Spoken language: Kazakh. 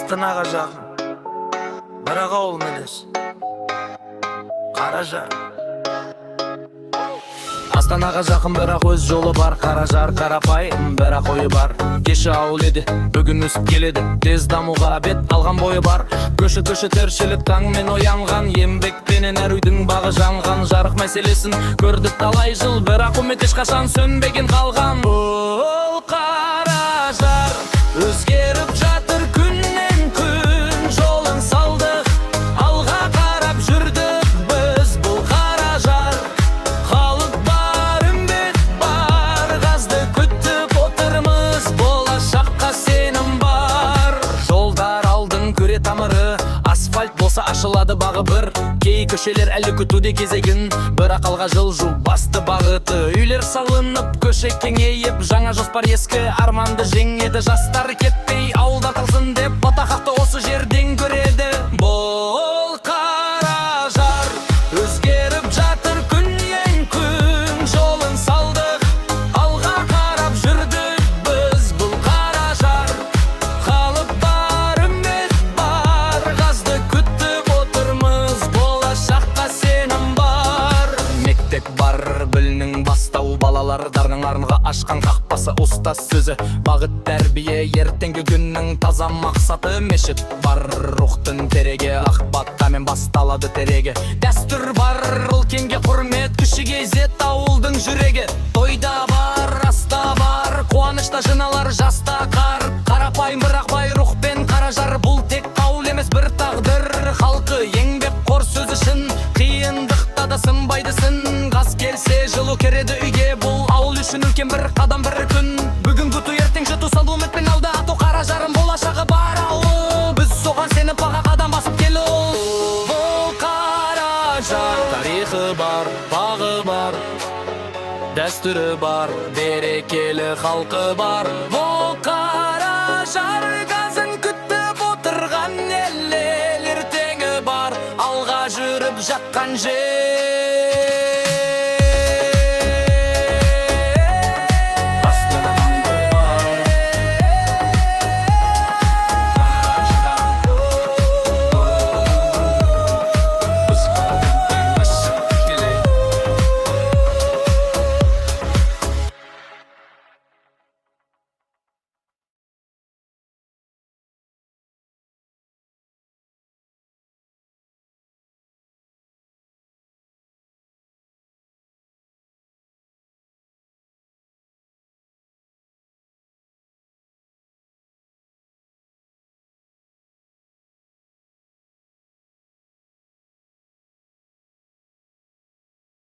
Астанаға жақын, бірақ ауыл емес, Қаражар. Астанаға жақын, бірақ өз жолы бар. Қаражар қарапайым, бірақ ойы бар. Кеші ауыл еді, бүгін өсіп келеді. Тез дамуға бет алған бойы бар. Көші тіршілік таңмен оянған. Еңбекпенен әр үйдің бағы жанған. Жарық мәселесін көрдік талай жыл, бірақ үміт ешқашан сөнбеген қалған. Бұл Қаражар өзгеріп жатыр күннен күн. Жолын салдық, алға қарап жүрдік біз. Бұл Қаражар халық бар, үміт бар. Газды күтіп отырмыз, болашаққа сенім бар. Жолдар алдың көре тамыры, асфальт болса ашылады бағы бір. Кей көшелер әлі күтуде кезегін, бірақ алға жылжу басты бағыты. Үйлер салынып, көше кеңейіп, жаңа жоспар ескі арманды жеңеді. Жастар кетпей ауылда қалсын деп, батақақты осы жерден көреді. Бұл Қаражар өзгеріп жатыр күннен күн. Жолын салдық, алға қарап жүрдік біз. Бұл Қаражар халық бар, үміт бар. Газды күтіп отырмыз, болашаққа сенім бар. Мектеп бар, білінің бастау, балалардың арныға ашқан қақпасы. Ұстаз сөзі, бағыт тәрбие, ертеңгі күннің таза мақсаты. Мешіт бар, рухтың тереге, ақ батамен басталады тереге. Дәстүр бар, үлкенге құрмет, кішіге ізет ауылдың жүрегі. Тойда бар, аста бар, қуанышта жиналар жаста қар. Қарапайым бірақ бай рухпен Қаражар, бұл тек ауыл емес бір тағдыр. Халқы еңбек қор сөзі шын, қиындықта да сынбайды сын. Қас келсе жылу кереді үйге, бұл ауыл үшін үлкен бір қадам бір күн. Бүгін күту, ертең жұту, салу үмітпен алда ату. Қаражарым болашағы бар ауыл, біз соған сеніп баға қадам басып келу. Бұл Қаражар тарихы бар, бағы бар, дәстүрі бар, берекелі халқы бар. Бұл